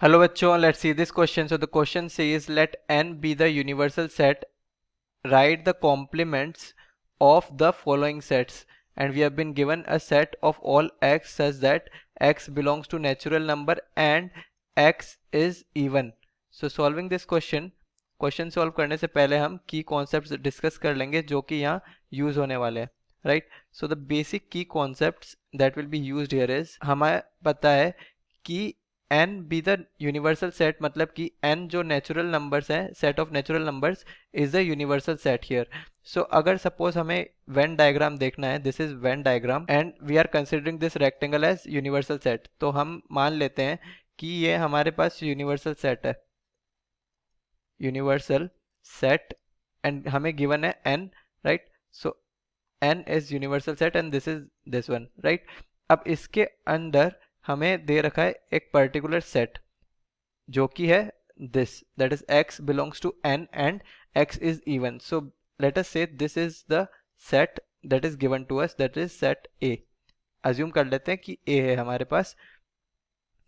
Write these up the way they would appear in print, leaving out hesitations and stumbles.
Hello bachcho, let's see this question. So the question says let n be the universal set, write the complements of the following sets, and we have been given a set of all x such that x belongs to natural number and x is even. So solving this question solve करने से पहले हम की concepts discuss कर लेंगे जो कि यहाँ use होने वाले हैं, right? So the basic key concepts that will be used here is हमें पता है कि n be the universal set मतलब कि n जो natural numbers है set of natural numbers is the universal set here. So अगर suppose हमें Venn diagram देखना है, this is Venn diagram and we are considering this rectangle as universal set, तो हम मान लेते हैं कि ये हमारे पास universal set है, universal set and हमें given है n, right? So n is universal set and this is this one, right? अब इसके अंदर हमें दे रखा है एक पर्टिकुलर सेट जो कि है this, that is x belongs to n and x is even. So let us say this is the set that is given to us, that is set A. assume कर लेते हैं कि A है हमारे पास.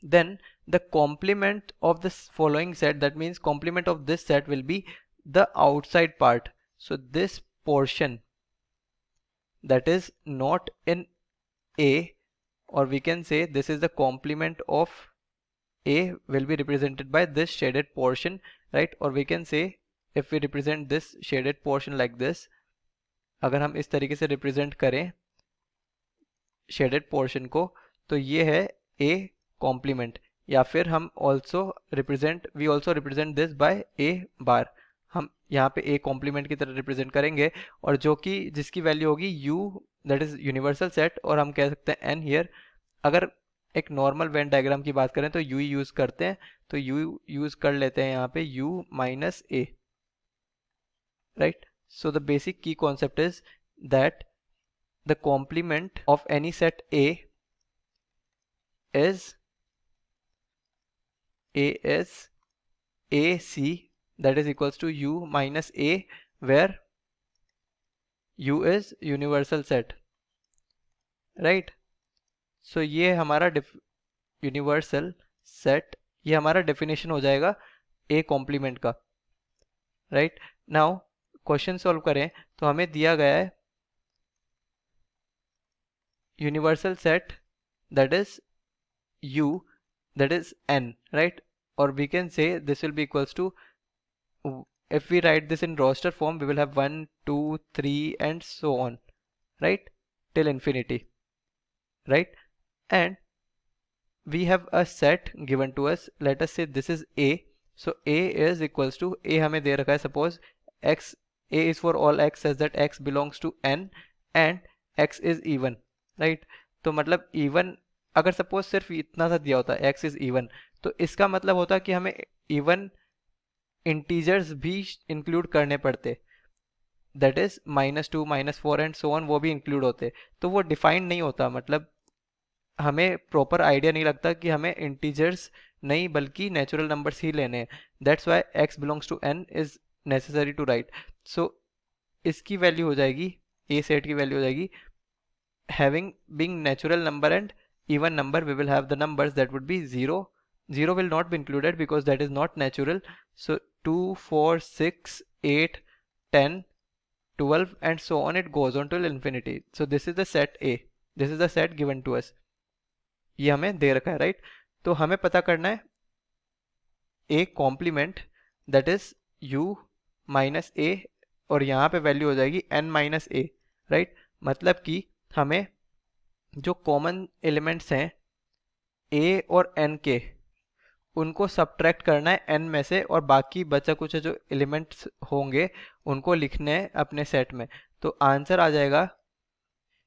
Then the complement of this following set, that means complement of this set will be the outside part. So this portion that is not in A, or we can say this is the complement of A, will be represented by this shaded portion, right? Or we can say if we represent this shaded portion like this, अगर हम इस तरीके से represent करें shaded portion को, तो ये है A complement. या फिर हम we also represent this by A bar. हम यहाँ पे A complement की तरह represent करेंगे और जो कि जिसकी वैल्यू होगी U, that is universal set, और हम कह सकते हैं N here. अगर एक नॉर्मल वेन डायग्राम की बात करें तो यू यूज करते हैं, तो यू यूज कर लेते हैं यहाँ पे u minus A, right? So the basic की concept is that the complement of any set A is AC, that is equals to u minus A, where u is universal set, right? सो ये हमारा universal set, ये हमारा definition हो जाएगा A complement का, right? Now question solve करें तो हमें दिया गया है universal set that is u, that is n, right? Or we can say this will be equals to, if we write this in roster form, we will have 1 2 3 and so on, right, till infinity, right? And we have a set given to us. Let us say this is A. So A is equals to, A हमें दे रखा है suppose x, A is for all x such that x belongs to n and x is even, right? तो मतलब even, अगर suppose सिर्फ इतना सा दिया होता x is even, तो इसका मतलब होता कि हमें even integers भी include करने पड़ते, that is -2 -4 and so on, वो भी include होते, तो वो defined नहीं होता. मतलब हमें प्रॉपर आइडिया नहीं लगता कि हमें इंटीजर्स नहीं बल्कि नेचुरल नंबर्स ही लेने हैं. That's why x belongs to n is necessary to right. So इसकी वैल्यू हो जाएगी, ए सेट की वैल्यू हो जाएगी, having being natural number and even number, we will have the numbers that would be 0. 0 will not be included because that is not natural. So 2 4 6 8 10 12 and so on, it goes on till infinity. So this is the set A, this is the set given to us, ये हमें दे रखा है, right? तो हमें पता करना है A complement, that is u minus A, और यहाँ पे वैल्यू हो जाएगी n माइनस ए, राइट? मतलब कि हमें जो कॉमन एलिमेंट्स हैं a और n के, उनको सब्ट्रैक्ट करना है n में से, और बाकी बचा कुछ जो एलिमेंट्स होंगे उनको लिखने हैं अपने सेट में. तो आंसर आ जाएगा,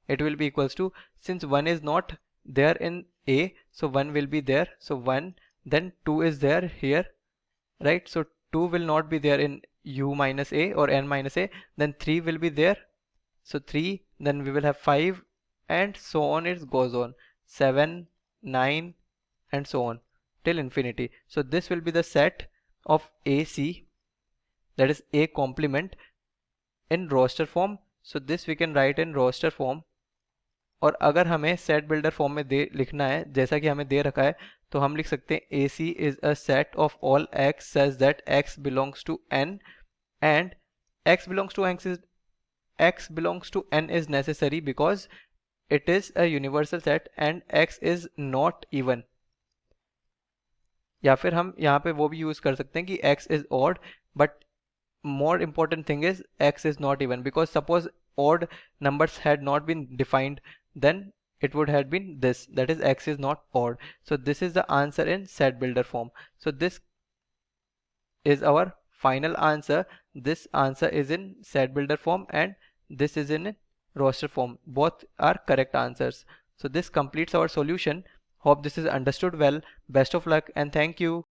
it will be equals to, since 1 is not there in A, so 1 will be there, so 1, then 2 is there here, right? So 2 will not be there in u minus A or n minus A, then 3 will be there, so 3, then we will have 5 and so on, it goes on, 7 9 and so on till infinity. So this will be the set of AC, that is A complement, in roster form. So this we can write in roster form और अगर हमें set builder form में दे लिखना है जैसा कि हमें दे रखा है, तो हम लिख सकते हैं AC is a set of all x such that x belongs to n and x belongs to n is necessary because it is a universal set and x is not even. या फिर हम यहाँ पे वो भी use कर सकते हैं कि x is odd but more important thing is x is not even, because suppose odd numbers had not been defined, then it would have been this, that is x is not odd. So this is the answer in set builder form. So this is our final answer. This answer is in set builder form and this is in roster form. Both are correct answers. So this completes our solution. Hope this is understood well. Best of luck and thank you.